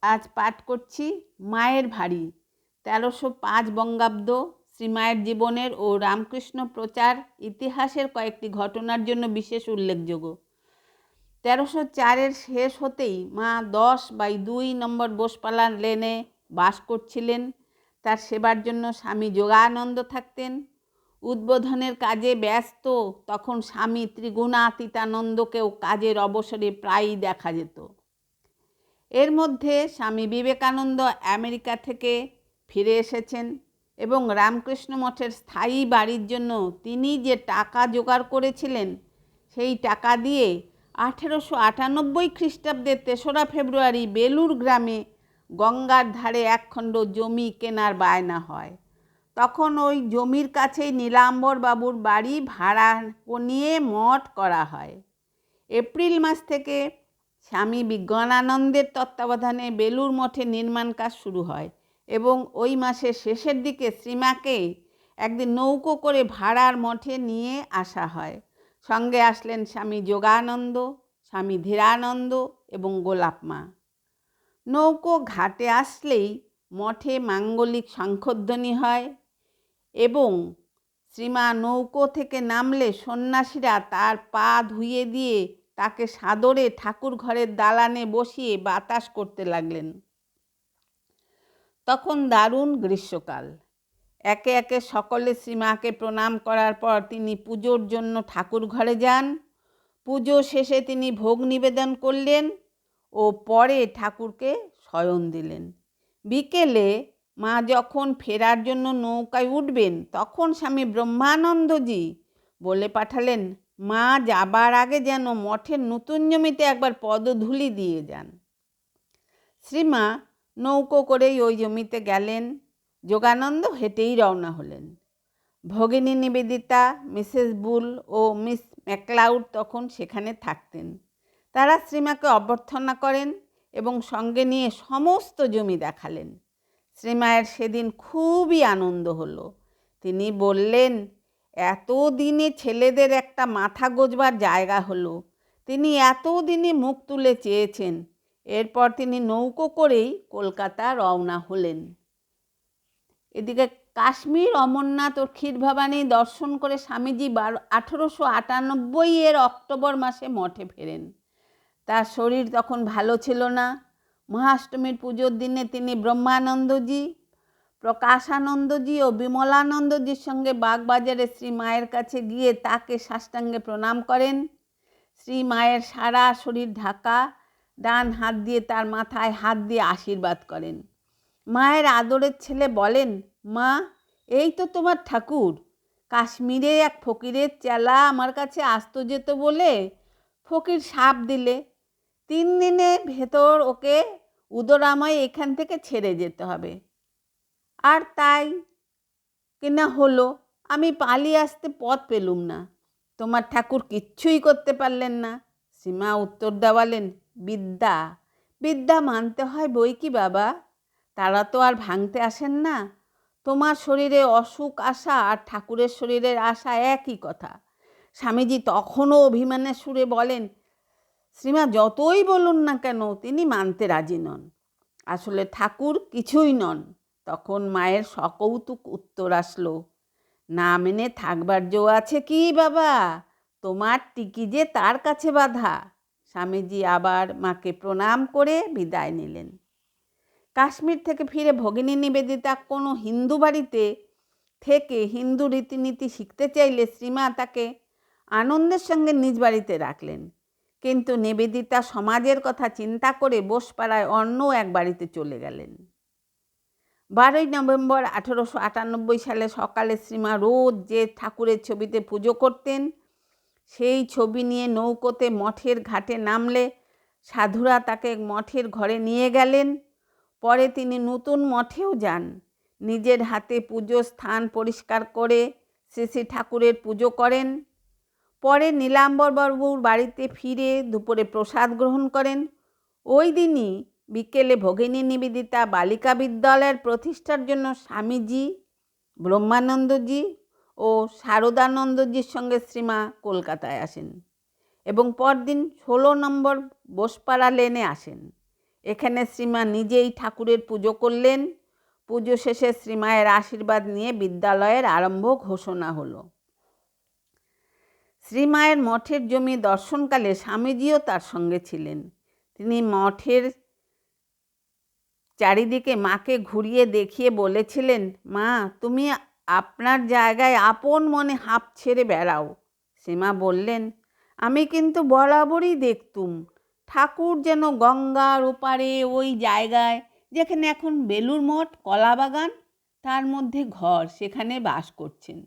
আজ পাঠ করছি মায়ের ভারী 1305 বঙ্গাব্দ শ্রীমায়ের জীবনের ও রামকৃষ্ণ প্রচার ইতিহাসের কয়েকটি ঘটনার জন্য বিশেষ উল্লেখযোগ্য। 1304 শেষ হতেই মা 10/2 নম্বর বোসপালা লেনে বাস করছিলেন। তার সেবার জন্য স্বামী যোগানন্দ থাকতেন। উদ্বোধনের কাজে ব্যস্ত তখন স্বামী ত্রিগুণাতীতানন্দকেও কাজের অবসরে প্রায়ই দেখা যেত। এর মধ্যে স্বামী বিবেকানন্দ আমেরিকা থেকে ফিরে এসেছেন এবং রামকৃষ্ণ মঠের স্থায়ী বাড়ির জন্য তিনি যে টাকা জোগাড় করেছিলেন সেই টাকা দিয়ে 1898 খ্রিস্টাব্দের 3রা ফেব্রুয়ারি বেলুর গ্রামে গঙ্গার ধারে একখণ্ড জমি কেনার বায়না হয়। তখন ওই জমির কাছেই নীলাম্বর বাবুর বাড়ি ভাড়া নিয়ে মঠ করা হয়। এপ্রিল মাস থেকে স্বামী বিজ্ঞানানন্দের তত্ত্বাবধানে বেলুর মঠে নির্মাণ কাজ শুরু হয় এবং ওই মাসের শেষের দিকে শ্রীমাকে একদিন নৌকো করে ভাড়ার মঠে নিয়ে আসা হয়। সঙ্গে আসলেন স্বামী যোগানন্দ, স্বামী ধীরানন্দ এবং গোলাপমা। নৌকো ঘাটে আসলেই মঠে মাঙ্গলিক শঙ্খধ্বনি হয় এবং শ্রীমা নৌকো থেকে নামলে সন্ন্যাসীরা তার পা ধুয়ে দিয়ে তাকে সাদরে ঠাকুর ঘরের দালানে বসিয়ে বাতাস করতে লাগলেন। তখন দারুণ গ্রীষ্মকাল। একে একে সকলে শ্রীমাকে প্রণাম করার পর তিনি পুজোর জন্য ঠাকুর ঘরে যান। পুজো শেষে তিনি ভোগ নিবেদন করলেন ও পরে ঠাকুরকে শয়ন দিলেন। বিকেলে মা যখন ফেরার জন্য নৌকায় উঠবেন তখন স্বামী ব্রহ্মানন্দজি বলে পাঠালেন, মা যাবার আগে যেন মঠের নতুন জমিতে একবার পদধূলি দিয়ে যান। শ্রীমা নৌকো করেই ওই জমিতে গেলেন। যোগানন্দ হেঁটেই রওনা হলেন। ভগিনী নিবেদিতা, মিসেস বুল ও মিস ম্যাকলাউড তখন সেখানে থাকতেন। তারা শ্রীমাকে অভ্যর্থনা করেন এবং সঙ্গে নিয়ে সমস্ত জমি দেখালেন। শ্রীমায়ের সেদিন খুবই আনন্দ হলো। তিনি বললেন, এতদিনে ছেলেদের একটা মাথা গোজবার জায়গা হলো। তিনি এতদিনে মুখ তুলে চেয়েছেন। এরপর তিনি নৌকো করেই কলকাতা রওনা হলেন। এদিকে কাশ্মীর, অমরনাথ ও ক্ষীরভবানী দর্শন করে স্বামীজি 1898 অক্টোবর মাসে মঠে ফেরেন। তার শরীর তখন ভালো ছিল না। মহাষ্টমীর পুজোর দিনে তিনি ব্রহ্মানন্দজি, প্রকাশানন্দজি ও বিমলানন্দজির সঙ্গে বাগবাজারে শ্রী মায়ের কাছে গিয়ে তাকে সাষ্টাঙ্গে প্রণাম করেন। শ্রী মায়ের সারা শরীর ঢাকা, ডান হাত দিয়ে তার মাথায় হাত দিয়ে আশীর্বাদ করেন। মায়ের আদরের ছেলে বলেন, মা, এই তো তোমার ঠাকুর। কাশ্মীরে এক ফকিরের চেলা আমার কাছে আসতে যেত বলে ফকির সাপ দিলে। 3 দিনের ভেতর ওকে উদরাময় এখান থেকে ছেড়ে যেতে হবে। আর তাই কিনা হলো, আমি পালিয়ে আসতে পথ পেলুম না। তোমার ঠাকুর কিচ্ছুই করতে পারলেন না। শ্রীমা উত্তর দেওয়ালেন, বিদ্যা বিদ্যা মানতে হয় বই কি বাবা, তারা তো আর ভাঙতে আসেন না। তোমার শরীরে অসুখ আসা আর ঠাকুরের শরীরের আশা একই কথা। স্বামীজি তখনও অভিমানের সুরে বলেন, শ্রীমা যতই বলুন না কেন তিনি মানতে রাজি নন। আসলে ঠাকুর কিছুই নন। তখন মায়ের সকৌতুক উত্তর আসলো, না মেনে থাকবার জো আছে কি বাবা, তোমার টিকি যে তার কাছে বাঁধা। স্বামীজি আবার মাকে প্রণাম করে বিদায় নিলেন। কাশ্মীর থেকে ফিরে ভগিনী নিবেদিতা কোনো হিন্দু বাড়িতে থেকে হিন্দু রীতিনীতি শিখতে চাইলে শ্রীমা তাকে আনন্দের সঙ্গে নিজ বাড়িতে রাখলেন। কিন্তু নিবেদিতা সমাজের কথা চিন্তা করে বোসপাড়ায় অন্য এক বাড়িতে চলে গেলেন। 12ই নভেম্বর 1898 সালে সকালে শ্রীমা রোজ যে ঠাকুরের ছবিতে পুজো করতেন সেই ছবি নিয়ে নৌকোতে মঠের ঘাটে নামলে সাধুরা তাকে মঠের ঘরে নিয়ে গেলেন। পরে তিনি নতুন মঠেও যান। নিজের হাতে পুজো স্থান পরিষ্কার করে শ্রী শ্রী ঠাকুরের পুজো করেন। পরে নীলাম্বর বাবুর বাড়িতে ফিরে দুপুরে প্রসাদ গ্রহণ করেন। ওই দিনই বিকেলে ভগিনী নিবেদিতা বালিকা বিদ্যালয়ের প্রতিষ্ঠার জন্য স্বামীজি, ব্রহ্মানন্দজি ও শারদানন্দজির সঙ্গে শ্রীমা কলকাতায় আসেন এবং পরদিন 16 নম্বর বোসপাড়া লেনে আসেন। এখানে শ্রীমা নিজেই ঠাকুরের পুজো করলেন। পুজো শেষে শ্রীমায়ের আশীর্বাদ নিয়ে বিদ্যালয়ের আরম্ভ ঘোষণা হলো। শ্রীমায়ের মঠের জমি দর্শনকালে স্বামীজিও তার সঙ্গে ছিলেন। তিনি মঠের চারিদিকে মাকে ঘুরিয়ে দেখিয়ে বলেছিলেন, মা তুমি আপনার জায়গায় আপন মনে হাঁপ ছেড়ে বেড়াও। শ্রীমা বললেন, আমি কিন্তু বরাবরই দেখতুম ঠাকুর যেন গঙ্গার ওপারে ওই জায়গায় যেখানে এখন বেলুর মঠ কলাবাগান, তার মধ্যে ঘর, সেখানে বাস করছেন।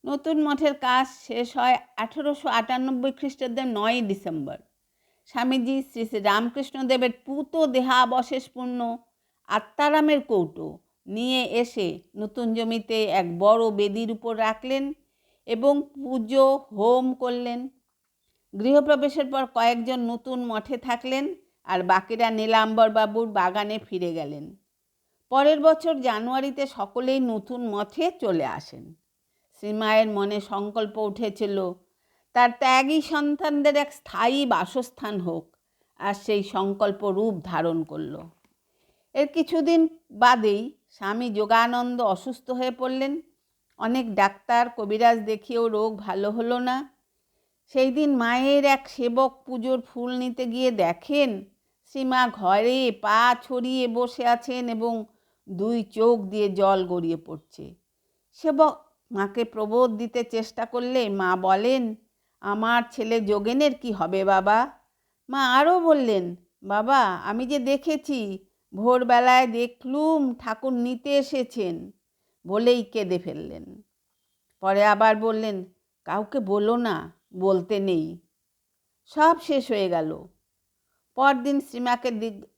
নতুন মঠের কাজ শেষ হয় 1898 খ্রিস্টাব্দের 9 ডিসেম্বর। স্বামীজি শ্রী শ্রী রামকৃষ্ণদেবের পূত দেহাবশেষপূর্ণ আত্মারামের কৌটো নিয়ে এসে নতুন জমিতে এক বড় বেদির উপর রাখলেন এবং পুজো হোম করলেন। গৃহপ্রবেশের পর কয়েকজন নতুন মঠে থাকলেন আর বাকিরা নীলাম্বরবাবুর বাগানে ফিরে গেলেন। পরের বছর জানুয়ারিতে সকলেই নতুন মঠে চলে আসেন। শ্রীমায়ের মনে সংকল্প উঠেছিল তার ত্যাগী সন্তানদের এক স্থায়ী বাসস্থান হোক, আর সেই সংকল্প রূপ ধারণ করল। এর কিছুদিন বাদেই স্বামী যোগানন্দ অসুস্থ হয়ে পড়লেন। অনেক ডাক্তার কবিরাজ দেখিয়েও রোগ ভালো হলো না। সেই দিন মায়ের এক সেবক পুজোর ফুল নিতে গিয়ে দেখেন শ্রীমা ঘরে পা ছড়িয়ে বসে আছেন এবং দুই চোখ দিয়ে জল গড়িয়ে পড়ছে। সেবক মাকে প্রবোধ দিতে চেষ্টা করলে মা বলেন, আমার ছেলে যোগেনের কি হবে বাবা? মা আরও বললেন, বাবা আমি যে দেখেছি, ভোরবেলায় দেখলুম ঠাকুর নিতে এসেছেন, বলেই কেঁদে ফেললেন। পরে আবার বললেন, কাউকে বলো না, বলতে নেই। সব শেষ হয়ে গেল। পরদিন শ্রীমাকে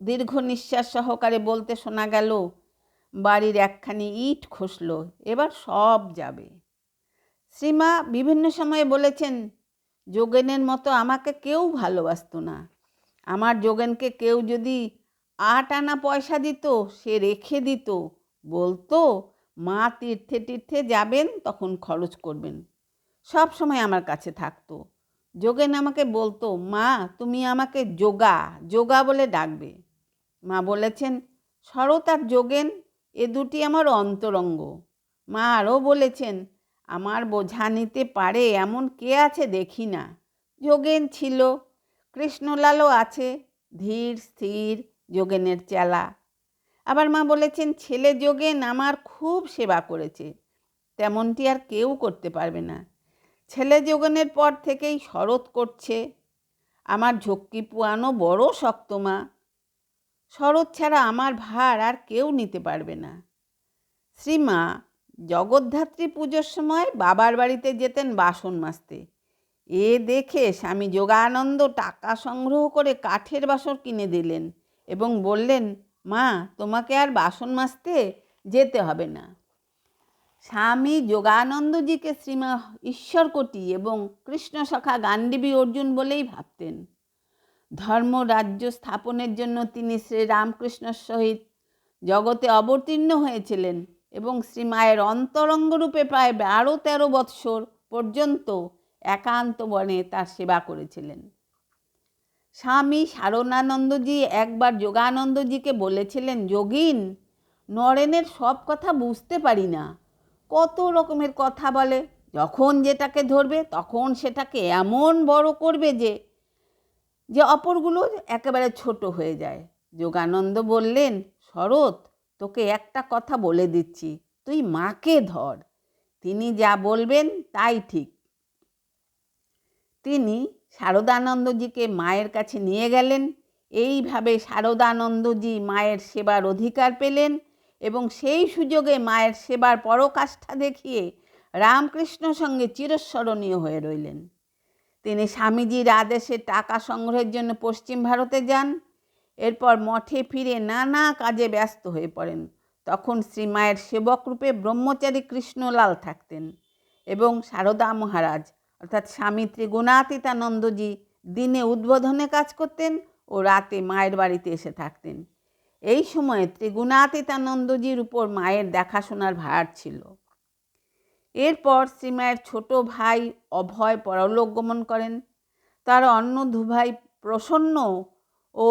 দীর্ঘ নিঃশ্বাস সহকারে বলতে শোনা গেল, বাড়ির একখানি ইট খসল, এবার সব যাবে। শ্রীমা বিভিন্ন সময়ে বলেছেন, যোগেনের মতো আমাকে কেউ ভালোবাসত না। আমার যোগেনকে কেউ যদি 8 আনা পয়সা দিত, সে রেখে দিত, বলতো মা তীর্থে তীর্থে যাবেন তখন খরচ করবেন। সব সময় আমার কাছে থাকতো। যোগেন আমাকে বলতো, মা তুমি আমাকে যোগা যোগা বলে ডাকবে। মা বলেছেন, শরৎ আর যোগেন এ দুটি আমার অন্তরঙ্গ। মা আরও বলেছেন, আমার বোঝা নিতে পারে এমন কে আছে দেখি না। যোগেন ছিল, কৃষ্ণলালও আছে, ধীর স্থির যোগেনের চেলা। আবার মা বলেছেন, ছেলে যোগেন আমার খুব সেবা করেছে, তেমনটি আর কেউ করতে পারবে না। ছেলে যোগেনের পর থেকেই শরৎ করছে। আমার ঝক্কি পুয়ানো বড় শক্ত মা। শরৎ ছাড়া আমার ভার আর কেউ নিতে পারবে না। শ্রীমা জগদ্ধাত্রী পুজোর সময় বাবার বাড়িতে যেতেন বাসন মাজতে। এ দেখে স্বামী যোগানন্দ টাকা সংগ্রহ করে কাঠের বাসন কিনে দিলেন এবং বললেন, মা তোমাকে আর বাসন মাজতে যেতে হবে না। স্বামী যোগানন্দজিকে শ্রীমা ঈশ্বরকোটি এবং কৃষ্ণসখা গান্ডীবী অর্জুন বলেই ভাবতেন। ধর্ম রাজ্য স্থাপনের জন্য তিনি শ্রীরামকৃষ্ণের সহিত জগতে অবতীর্ণ হয়েছিলেন এবং শ্রীমায়ের অন্তরঙ্গরূপে প্রায় 12-13 বৎসর পর্যন্ত একান্ত বনে তার সেবা করেছিলেন। স্বামী সারনানন্দজি একবার যোগানন্দজিকে বলেছিলেন, যোগিন, নরেনের সব কথা বুঝতে পারি না, কত রকমের কথা বলে, যখন যেটাকে ধরবে তখন সেটাকে এমন বড় করবে যে অপরগুলো একেবারে ছোট হয়ে যায়। যোগানন্দ বললেন, শরৎ তোকে একটা কথা বলে দিচ্ছি, তুই মাকে ধর, তিনি যা বলবেন তাই ঠিক। তিনি শারদানন্দজিকে মায়ের কাছে নিয়ে গেলেন। এইভাবে শারদানন্দজি মায়ের সেবার অধিকার পেলেন এবং সেই সুযোগে মায়ের সেবার পরাকাষ্ঠা দেখিয়ে রামকৃষ্ণ সঙ্গে চিরস্মরণীয় হয়ে রইলেন। তিনি স্বামীজির আদেশে টাকা সংগ্রহের জন্য পশ্চিম ভারতে যান। এরপর মঠে ফিরে নানা কাজে ব্যস্ত হয়ে পড়েন। তখন শ্রীমায়ের সেবকরূপে ব্রহ্মচারী কৃষ্ণলাল থাকতেন এবং সারদা মহারাজ অর্থাৎ স্বামী ত্রিগুণাতীতানন্দজি দিনে উদ্বোধনে কাজ করতেন ও রাতে মায়ের বাড়িতে এসে থাকতেন। এই সময়ে ত্রিগুণাতীতানন্দজির উপর মায়ের দেখাশোনার ভার ছিল। এরপর শ্রীমায়ের ছোট ভাই অভয় পরলোক গমন করেন। তার অন্য দুভাই প্রসন্ন ও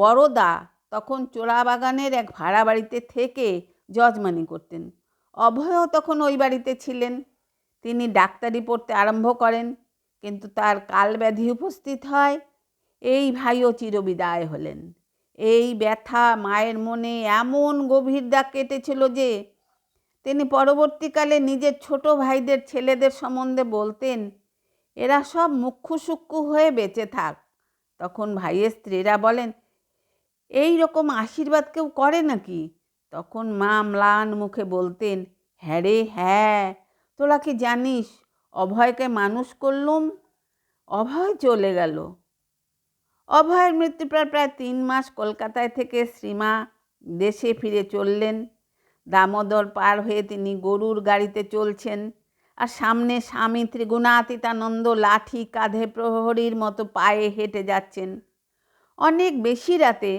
বড়দা তখন চোরাবাগানের এক ভাড়া বাড়িতে থেকে যজমানি করতেন। অভয়ও তখন ওই বাড়িতে ছিলেন। তিনি ডাক্তারি পড়তে আরম্ভ করেন, কিন্তু তার কালব্যাধি উপস্থিত হয়। এই ভাইও চিরবিদায় হলেন। এই ব্যথা মায়ের মনে এমন গভীর দাগ কেটেছিল যে তিনি পরবর্তীকালে নিজের ছোট ভাইদের ছেলেদের সম্বন্ধে বলতেন, এরা সব মুখ্যু সুক্ষু হয়ে বেঁচে থাক। তখন ভাইয়ের স্ত্রীরা বলেন, এই রকম আশীর্বাদ কেউ করে নাকি? তখন মা ম্লান মুখে বলতেন, হ্যাঁ রে হ্যাঁ, তোরা কি জানিস অভয়কে মানুষ করলুম। অভয় চলে গেল। অভয়ের মৃত্যুর পর প্রায় 3 মাস কলকাতায় থেকে শ্রীমা দেশে ফিরে চললেন। দামোদর পার হয়ে তিনি গরুর গাড়িতে চলছেন, আর সামনে স্বামী ত্রিগুণাতীতানন্দ লাঠি কাঁধে প্রহরীর মতো পায়ে হেঁটে যাচ্ছেন। অনেক বেশি রাতে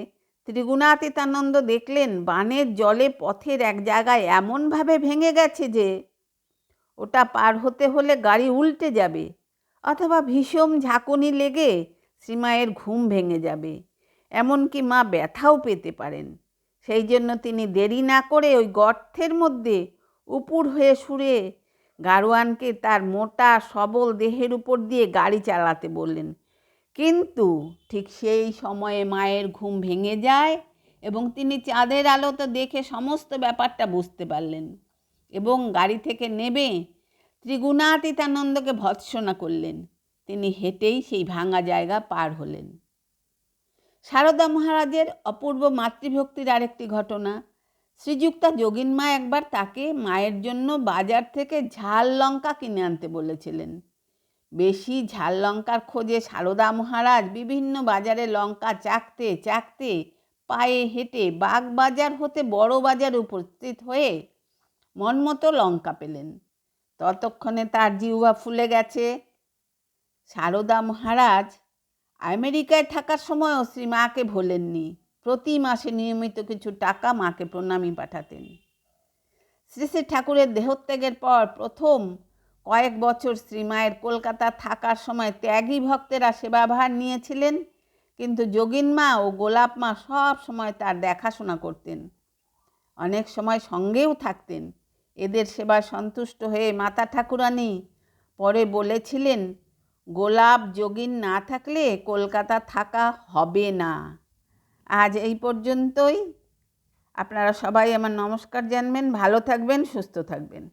ত্রিগুণাতীতানন্দ দেখলেন বানের জলে পথের এক জায়গায় এমনভাবে ভেঙে গেছে যে ওটা পার হতে হলে গাড়ি উল্টে যাবে, অথবা ভীষণ ঝাঁকুনি লেগে শ্রীমায়ের ঘুম ভেঙে যাবে, এমনকি মা ব্যথাও পেতে পারেন। সেই জন্য তিনি দেরি না করে ওই গর্তের মধ্যে উপুড় হয়ে শুয়ে গাড়োয়ানকে তার মোটা সবল দেহের উপর দিয়ে গাড়ি চালাতে বললেন। কিন্তু ঠিক সেই সময়ে মায়ের ঘুম ভেঙে যায় এবং তিনি চাঁদের আলোতে দেখে সমস্ত ব্যাপারটা বুঝতে পারলেন এবং গাড়ি থেকে নেমে ত্রিগুণাতীতানন্দকে ভৎসনা করলেন। তিনি হেঁটেই সেই ভাঙা জায়গা পার হলেন। সারদা মহারাজের অপূর্ব মাতৃভক্তির আরেকটি ঘটনা। শ্রীযুক্তা যোগিনমা একবার তাকে মায়ের জন্য বাজার থেকে ঝাল লঙ্কা কিনে আনতে বলেছিলেন। বেশি ঝাল লঙ্কার খোঁজে সারদা মহারাজ বিভিন্ন বাজারে লঙ্কা চাখতে চাখতে পায়ে হেঁটে বাগবাজার হতে বড় বাজার উপস্থিত হয়ে মনমতো লঙ্কা পেলেন। ততক্ষণে তার জিহ্বা ফুলে গেছে। সারদা মহারাজ আমেরিকায় থাকার সময়ও শ্রীমাকে ভোলেননি। প্রতি মাসে নিয়মিত কিছু টাকা মাকে প্রণামী পাঠাতেন। শ্রী শ্রী ঠাকুরের দেহত্যাগের পর প্রথম কয়েক বছর শ্রীমায়ের কলকাতা থাকার সময় ত্যাগী ভক্তেরা সেবাভার নিয়েছিলেন, কিন্তু যোগিনমা ও গোলাপ মা সব সময় তার দেখাশোনা করতেন, অনেক সময় সঙ্গেও থাকতেন। এদের সেবায় সন্তুষ্ট হয়ে মাতা ঠাকুরানী পরে বলেছিলেন, গোলাপ যোগিন না থাকলে কলকাতা থাকা হবে না। আজ এই পর্যন্তই। আপনারা সবাই আমার নমস্কার জানবেন। ভালো থাকবেন, সুস্থ থাকবেন।